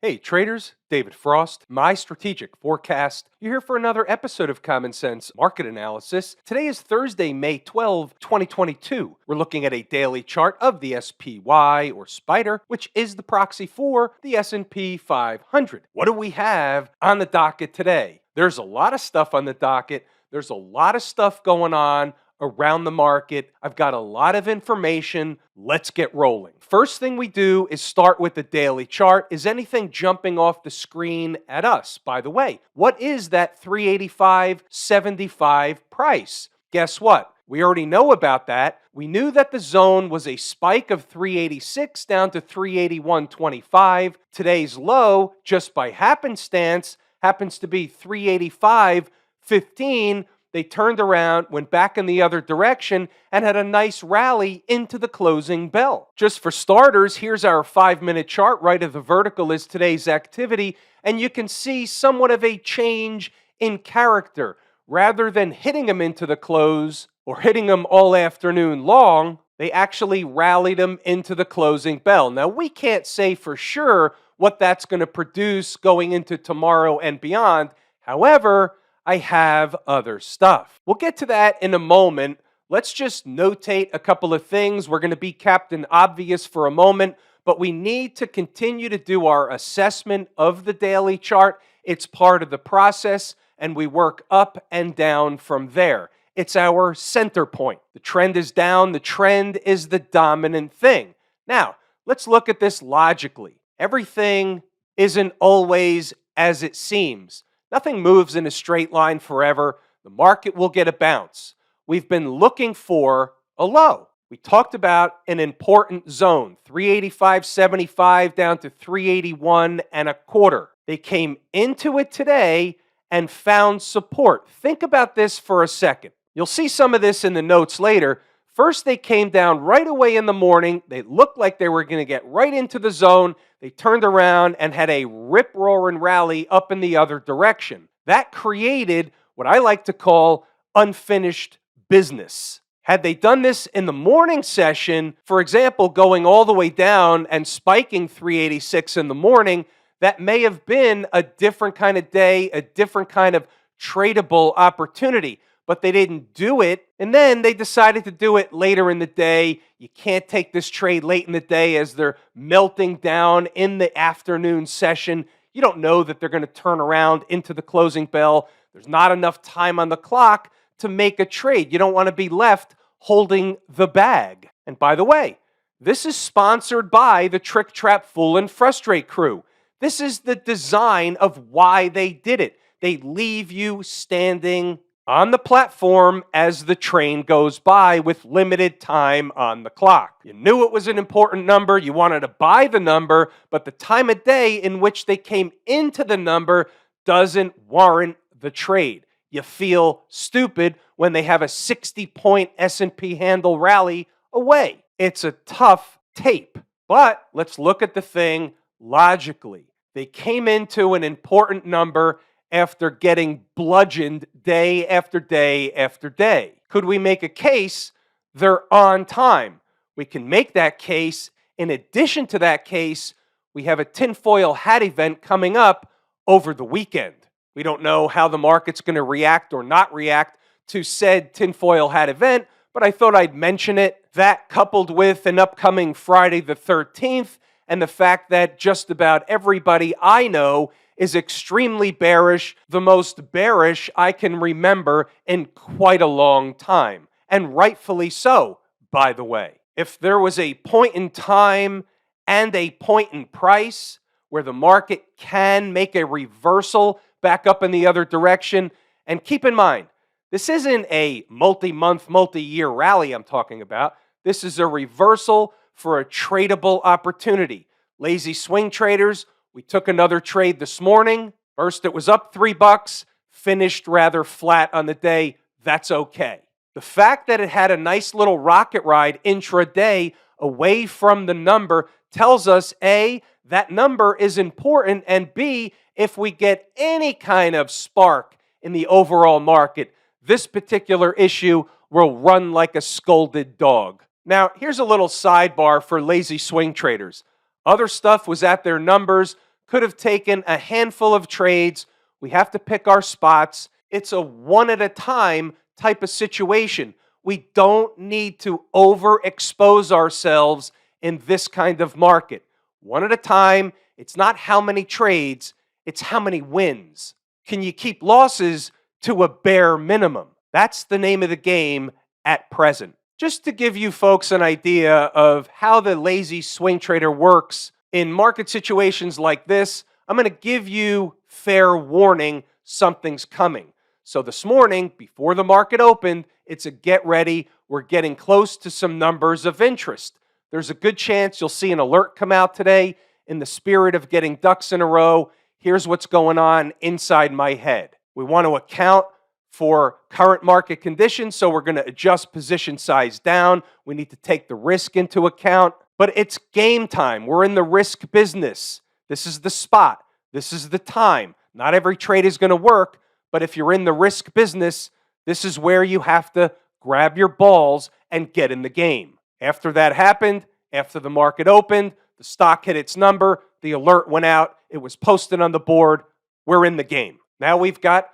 Hey traders, David Frost, my strategic forecast. You're here for another episode of Common Sense Market Analysis. Today is Thursday, May 12, 2022. We're looking at a daily chart of the SPY or Spider, which is the proxy for the S&P 500. What do we have on the docket today? There's a lot of stuff on the docket. There's a lot of stuff going on around the market. I've got a lot of information. Let's get rolling. First thing we do is start with the daily chart. Is anything jumping off the screen at us? By the way, what is that 385.75 price? Guess what? We already know about that. We knew that the zone was a spike of 386 down to 381.25. Today's low, just by happenstance, happens to be 385.15. They turned around, went back in the other direction, and had a nice rally into the closing bell. Just for starters, here's our 5-minute chart. Right of the vertical is today's activity, and you can see somewhat of a change in character. Rather than hitting them into the close or hitting them all afternoon long, they actually rallied them into the closing bell. Now, we can't say for sure what that's going to produce going into tomorrow and beyond. However, I have other stuff. We'll get to that in a moment. Let's just notate a couple of things. We're going to be Captain Obvious for a moment, but we need to continue to do our assessment of the daily chart. It's part of the process, and we work up and down from there. It's our center point. The trend is down. The trend is the dominant thing. Now, let's look at this logically. Everything isn't always as it seems. Nothing moves in a straight line forever. The market will get a bounce. We've been looking for a low. We talked about an important zone, 385.75 down to 381.25. They came into it today and found support. Think about this for a second. You'll see some of this in the notes later. First, they came down right away in the morning. They looked like they were going to get right into the zone. They turned around and had a rip-roaring rally up in the other direction. That created what I like to call unfinished business. Had they done this in the morning session, for example, going all the way down and spiking 386 in the morning, that may have been a different kind of day, a different kind of tradable opportunity. But they didn't do it, and then they decided to do it later in the day. You can't take this trade late in the day as they're melting down in the afternoon session. You don't know that they're going to turn around into the closing bell. There's not enough time on the clock to make a trade. You don't want to be left holding the bag. And by the way, this is sponsored by the Trick, Trap, Fool, and Frustrate crew. This is the design of why they did it. They leave you standing on the platform as the train goes by with limited time on the clock. You knew it was an important number. You wanted to buy the number, but the time of day in which they came into the number doesn't warrant the trade. You feel stupid when they have a 60-point S&P handle rally away. It's a tough tape, but let's look at the thing logically. They came into an important number after getting bludgeoned day after day after day. Could we make a case they're on time? We can make that case. In addition to that case, we have a tinfoil hat event coming up over the weekend. We don't know how the market's going to react or not react to said tinfoil hat event, but I thought I'd mention it. That coupled with an upcoming Friday the 13th and the fact that just about everybody I know is extremely bearish, the most bearish I can remember in quite a long time. And rightfully so, by the way. If there was a point in time and a point in price where the market can make a reversal back up in the other direction, and keep in mind, this isn't a multi-month, multi-year rally I'm talking about. This is a reversal for a tradable opportunity. Lazy swing traders, we took another trade this morning. First, it was up $3, finished rather flat on the day. That's okay. The fact that it had a nice little rocket ride intraday away from the number tells us, A, that number is important, and B, if we get any kind of spark in the overall market, this particular issue will run like a scolded dog. Now, here's a little sidebar for lazy swing traders. Other stuff was at their numbers. Could have taken a handful of trades. We have to pick our spots. It's a one at a time type of situation. We don't need to overexpose ourselves in this kind of market. One at a time. It's not how many trades, it's how many wins. Can you keep losses to a bare minimum? That's the name of the game at present. Just to give you folks an idea of how the lazy swing trader works in market situations like this, I'm going to give you fair warning something's coming. So this morning, before the market opened, it's a get ready. We're getting close to some numbers of interest. There's a good chance you'll see an alert come out today. In the spirit of getting ducks in a row, here's what's going on inside my head. We want to account for current market conditions, so we're going to adjust position size down. We need to take the risk into account, but it's game time. We're in the risk business. This is the spot. This is the time. Not every trade is going to work, but if you're in the risk business, this is where you have to grab your balls and get in the game. After that happened, after the market opened, the stock hit its number, the alert went out, it was posted on the board, we're in the game. Now we've got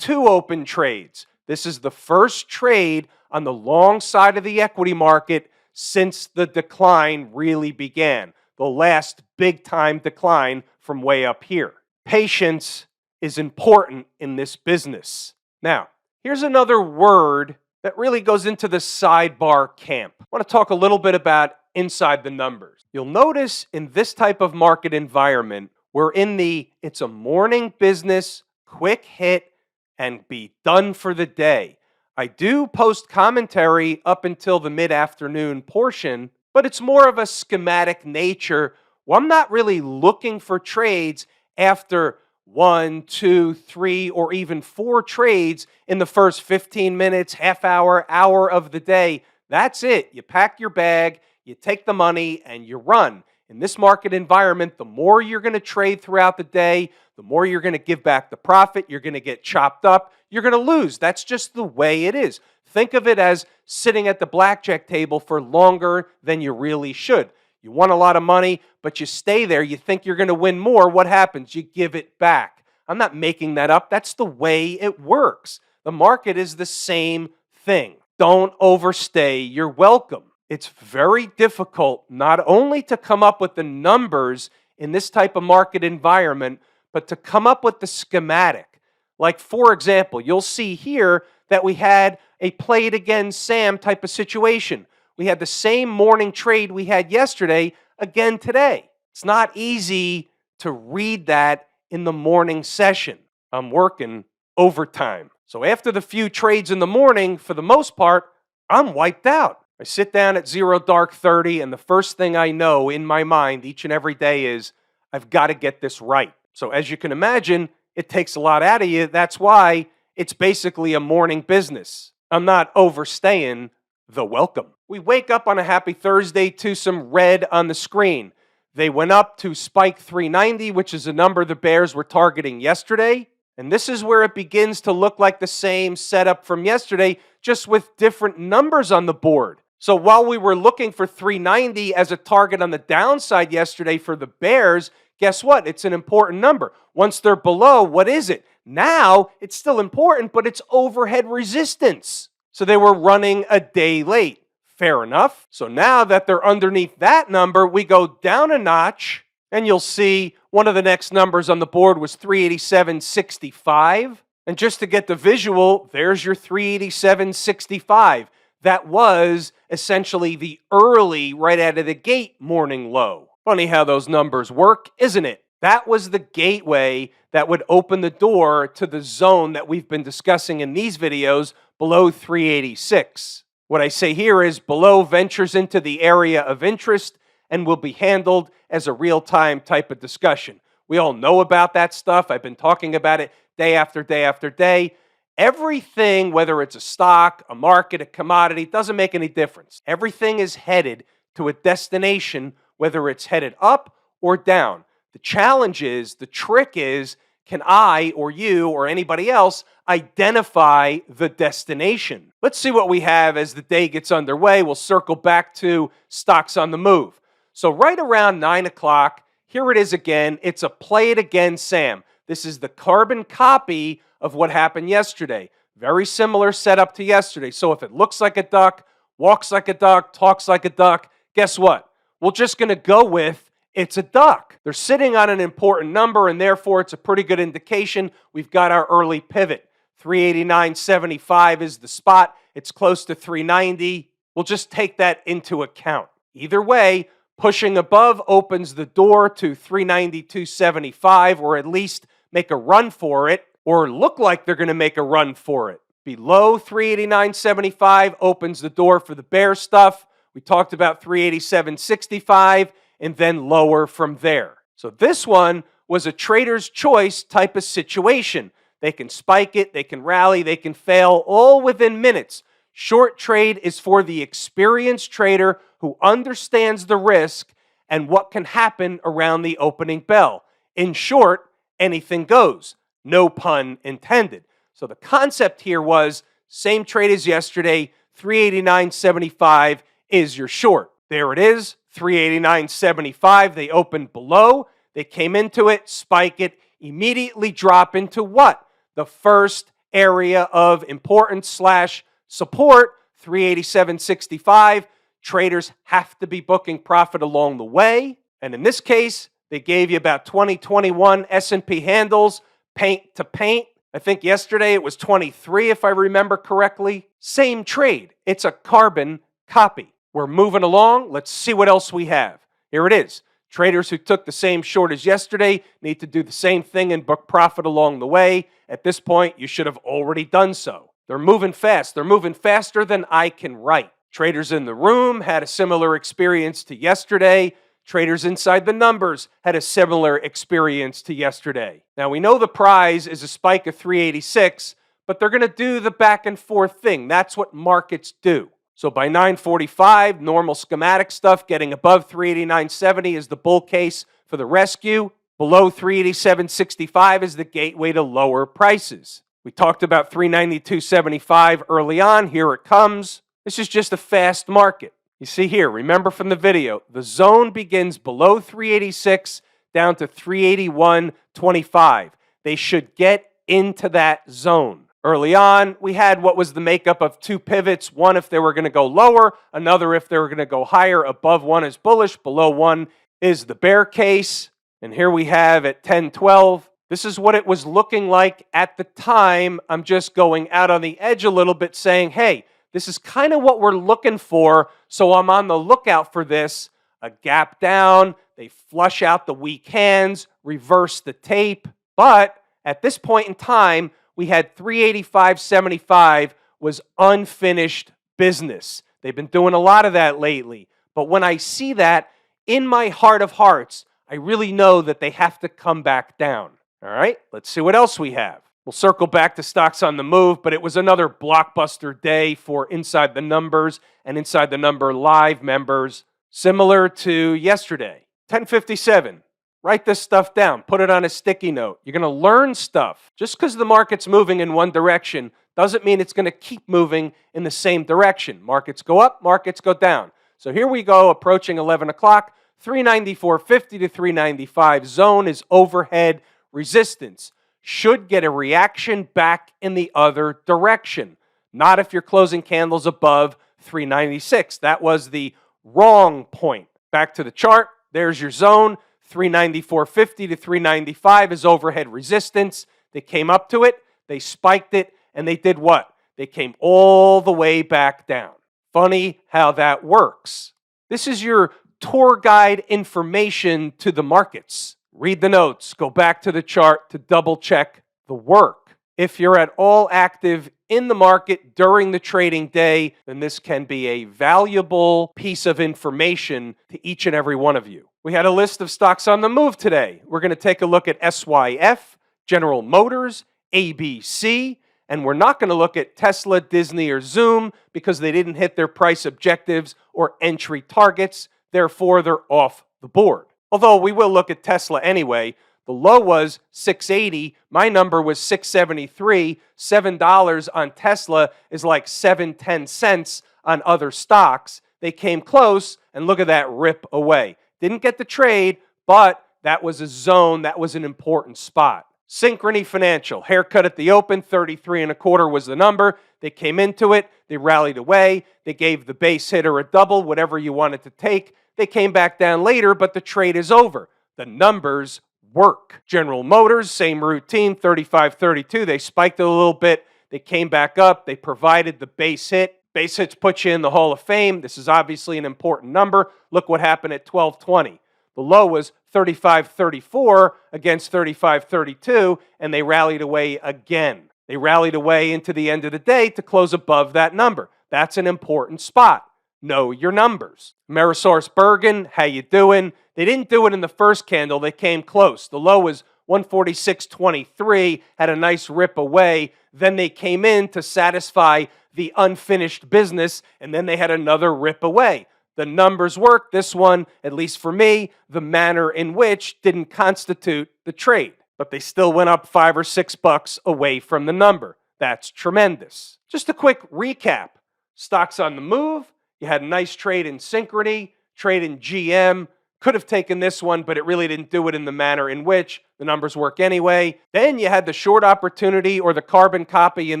2 open trades. This is the first trade on the long side of the equity market since the decline really began, the last big time decline from way up here. Patience is important in this business. Now, here's another word that really goes into the sidebar camp. I want to talk a little bit about inside the numbers. You'll notice in this type of market environment, we're in the it's a morning business, quick hit, and be done for the day. I do post commentary up until the mid-afternoon portion, but it's more of a schematic nature. Well, I'm not really looking for trades after 1, 2, 3, or even 4 trades in the first 15 minutes, half hour, hour of the day. That's it. You pack your bag, you take the money, and you run. In this market environment, the more you're going to trade throughout the day, the more you're going to give back the profit, you're going to get chopped up, you're going to lose. That's just the way it is. Think of it as sitting at the blackjack table for longer than you really should. You won a lot of money, but you stay there, you think you're going to win more. What happens? You give it back. I'm not making that up. That's the way it works. The market is the same thing. Don't overstay your welcome. It's very difficult not only to come up with the numbers in this type of market environment, but to come up with the schematic. Like, for example, you'll see here that we had a play it again Sam type of situation. We had the same morning trade we had yesterday again today. It's not easy to read that in the morning session. I'm working overtime. So after the few trades in the morning, for the most part, I'm wiped out. I sit down at 0 dark 30, and the first thing I know in my mind each and every day is, I've got to get this right. So as you can imagine, it takes a lot out of you. That's why it's basically a morning business. I'm not overstaying the welcome. We wake up on a happy Thursday to some red on the screen. They went up to spike 390, which is a number the bears were targeting yesterday. And this is where it begins to look like the same setup from yesterday, just with different numbers on the board. So while we were looking for 390 as a target on the downside yesterday for the bears, guess what? It's an important number. Once they're below, what is it? Now, it's still important, but it's overhead resistance. So they were running a day late. Fair enough. So now that they're underneath that number, we go down a notch, and you'll see one of the next numbers on the board was 387.65. And just to get the visual, there's your 387.65. That was essentially the early, right out of the gate, morning low. Funny how those numbers work, isn't it? That was the gateway that would open the door to the zone that we've been discussing in these videos below 386. What I say here is below ventures into the area of interest and will be handled as a real-time type of discussion. We all know about that stuff. I've been talking about it day after day after day. Everything, whether it's a stock, a market, a commodity, doesn't make any difference. Everything is headed to a destination, whether it's headed up or down. The challenge is, the trick is, can I or you or anybody else identify the destination? Let's see what we have as the day gets underway. We'll circle back to stocks on the move. So right around 9 o'clock, Here it is again. It's a play it again, Sam. This is the carbon copy of what happened yesterday. Very similar setup to yesterday. So if it looks like a duck, walks like a duck, talks like a duck, guess what? We're just going to go with it's a duck. They're sitting on an important number, and therefore it's a pretty good indication we've got our early pivot. 389.75 is the spot. It's close to 390. We'll just take that into account. Either way, pushing above opens the door to 392.75, or at least make a run for it, or look like they're going to make a run for it. Below 389.75 opens the door for the bear stuff. We talked about 387.65 and then lower from there. So this one was a trader's choice type of situation. They can spike it, they can rally, they can fail, all within minutes. Short trade is for the experienced trader who understands the risk and what can happen around the opening bell. In short, anything goes. No pun intended. So the concept here was same trade as yesterday, 389.75 is your short. There it is, 389.75. They opened below. They came into it, spike it, immediately drop into what? The first area of importance / support, 387.65. Traders have to be booking profit along the way. And in this case, they gave you about 2021 S&P handles, paint to paint. I think yesterday it was 23, if I remember correctly. Same trade. It's a carbon copy. We're moving along. Let's see what else we have. Here it is. Traders who took the same short as yesterday need to do the same thing and book profit along the way. At this point, you should have already done so. They're moving fast. They're moving faster than I can write. Traders in the room had a similar experience to yesterday. Traders inside the numbers had a similar experience to yesterday. Now, we know the prize is a spike of 386, but they're going to do the back and forth thing. That's what markets do. So by 9:45, normal schematic stuff, getting above 389.70 is the bull case for the rescue. Below 387.65 is the gateway to lower prices. We talked about 392.75 early on. Here it comes. This is just a fast market. You see here, remember from the video, the zone begins below 386 down to 381.25. They should get into that zone. Early on, we had what was the makeup of two pivots, one if they were going to go lower, another if they were going to go higher. Above one is bullish, below one is the bear case. And here we have at 10:12. This is what it was looking like at the time. I'm just going out on the edge a little bit saying, hey, this is kind of what we're looking for, so I'm on the lookout for this. A gap down, they flush out the weak hands, reverse the tape. But at this point in time, we had 385.75 was unfinished business. They've been doing a lot of that lately. But when I see that, in my heart of hearts, I really know that they have to come back down. All right, let's see what else we have. We'll circle back to stocks on the move, but it was another blockbuster day for Inside the Numbers and Inside the Number Live members, similar to yesterday. 10:57. Write this stuff down. Put it on a sticky note. You're going to learn stuff. Just because the market's moving in one direction doesn't mean it's going to keep moving in the same direction. Markets go up, markets go down. So here we go, approaching 11 o'clock. 394.50 to 395 zone is overhead resistance. Should get a reaction back in the other direction. Not if you're closing candles above 396. That was the wrong point. Back to the chart. There's your zone. 394.50 to 395 is overhead resistance. They came up to it, they spiked it, and they did what? They came all the way back down. Funny how that works. This is your tour guide information to the markets. Read the notes, go back to the chart to double check the work. If you're at all active in the market during the trading day, then this can be a valuable piece of information to each and every one of you. We had a list of stocks on the move today. We're going to take a look at SYF, General Motors, ABC, and we're not going to look at Tesla, Disney, or Zoom because they didn't hit their price objectives or entry targets. Therefore, they're off the board. Although we will look at Tesla anyway. The low was 680. My number was 673. $7 on Tesla is like 7-10 cents on other stocks. They came close, and look at that rip away. Didn't get the trade, but That was a zone. That was an important spot. Synchrony Financial, haircut at the open, 33 and a quarter was the number. They came into it. They rallied away. They gave the base hitter a double, whatever you wanted to take. They came back down later, but the trade is over. The numbers work. General Motors, same routine, 35.32. They spiked it a little bit. They came back up. They provided the base hit. Base hits put you in the Hall of Fame. This is obviously an important number. Look what happened at 12.20. The low was 35.34 against 35.32, and they rallied away again. They rallied away into the end of the day to close above that number. That's an important spot. Know your numbers. AmerisourceBergen, how you doing? They didn't do it in the first candle. They came close. The low was 146.23, had a nice rip away. Then they came in to satisfy the unfinished business, and then they had another rip away. The numbers work. This one, at least for me, the manner in which didn't constitute the trade. But they still went up $5 or $6 away from the number. That's tremendous. Just a quick recap. Stocks on the move. You had a nice trade in Synchrony, trade in GM. Could have taken this one, but it really didn't do it in the manner in which the numbers work anyway. Then you had the short opportunity or the carbon copy in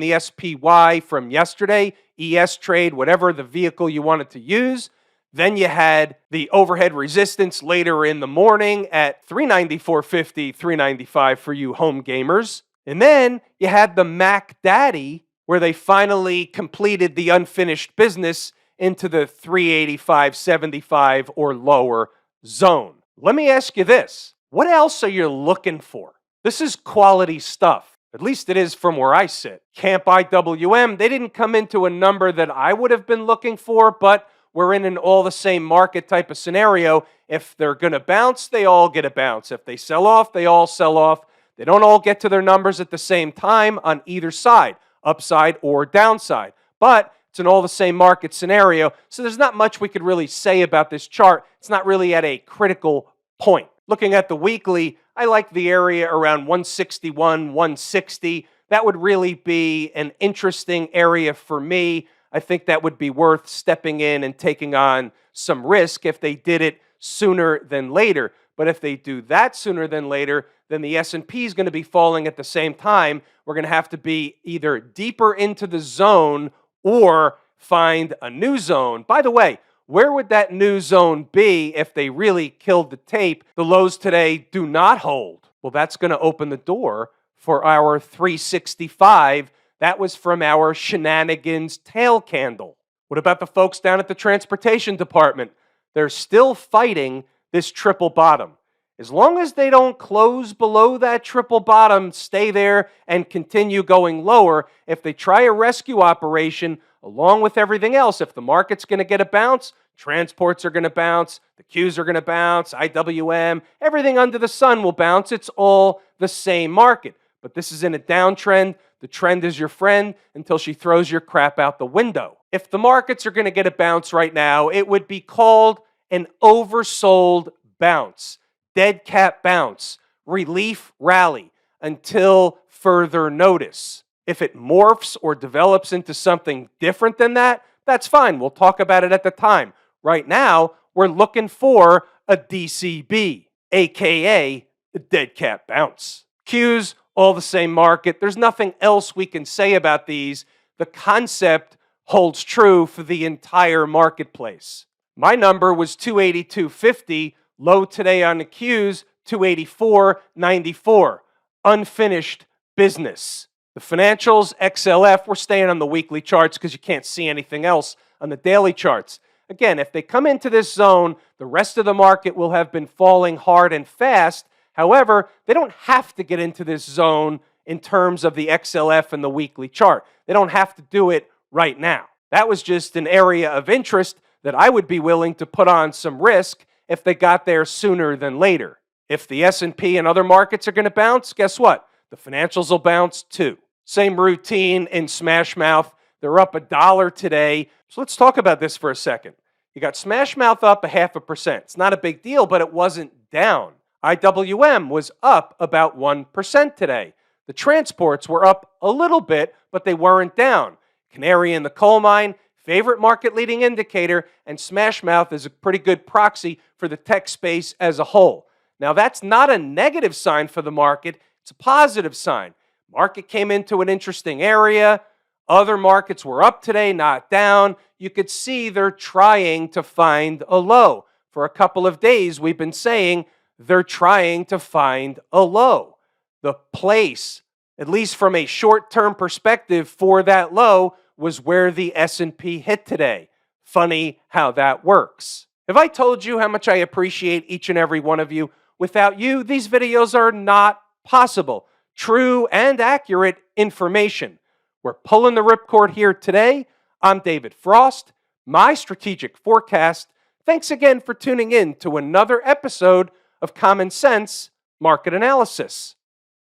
the SPY from yesterday, ES trade, whatever the vehicle you wanted to use. Then you had the overhead resistance later in the morning at 394.50, 395 for you home gamers. And then you had the Mac Daddy, where they finally completed the unfinished business into the 385.75 or lower zone. Let me ask you this. What else are you looking for? This is quality stuff. At least it is from where I sit. Camp IWM, they didn't come into a number that I would have been looking for, but we're in an all the same market type of scenario. If they're going to bounce, they all get a bounce. If they sell off, they all sell off. They don't all get to their numbers at the same time on either side, upside or downside. But it's an all the same market scenario, so there's not much we could really say about this chart. It's not really at a critical point. Looking at the weekly, I like the area around 161, 160. That would really be an interesting area for me. I think that would be worth stepping in and taking on some risk if they did it sooner than later. But if they do that sooner than later, then the S&P is going to be falling at the same time. We're going to have to be either deeper into the zone or find a new zone. By the way, where would that new zone be if they really killed the tape? The lows today do not hold. Well, that's going to open the door for our 365. That was from our shenanigans tail candle. What about the folks down at the transportation department? They're still fighting this triple bottom. As long as they don't close below that triple bottom, stay there and continue going lower. If they try a rescue operation, along with everything else, if the market's going to get a bounce, transports are going to bounce, the Qs are going to bounce, IWM, everything under the sun will bounce. It's all the same market. But this is in a downtrend. The trend is your friend until she throws your crap out the window. If the markets are going to get a bounce right now, it would be called an oversold bounce. Dead cat bounce, relief rally until further notice. If it morphs or develops into something different than that, that's fine. We'll talk about it at the time. Right now, we're looking for a DCB, aka a dead cat bounce. Qs, all the same market. There's nothing else we can say about these. The concept holds true for the entire marketplace. My number was 282.50. Low today on the Qs, 284.94. Unfinished business. The financials, XLF, we're staying on the weekly charts because you can't see anything else on the daily charts. Again, if they come into this zone, the rest of the market will have been falling hard and fast. However, they don't have to get into this zone in terms of the XLF and the weekly chart. They don't have to do it right now. That was just an area of interest that I would be willing to put on some risk if they got there sooner than later. If the S&P and other markets are going to bounce, guess what? The financials will bounce too. Same routine in Smash Mouth. They're up $1 today. So let's talk about this for a second. You got Smash Mouth up 0.5%. It's not a big deal, but it wasn't down. IWM was up about 1% today. The transports were up a little bit, but they weren't down. Canary in the coal mine, favorite market leading indicator, and Smash Mouth is a pretty good proxy for the tech space as a whole. Now, that's not a negative sign for the market, it's a positive sign. Market came into an interesting area. Other markets were up today, not down. You could see they're trying to find a low. For a couple of days, we've been saying they're trying to find a low. The place, at least from a short-term perspective, for that low was where the S&P hit today. Funny how that works. Have I told you how much I appreciate each and every one of you? Without you, these videos are not possible. True and accurate information. We're pulling the ripcord here today. I'm David Frost, my strategic forecast. Thanks again for tuning in to another episode of Common Sense Market Analysis.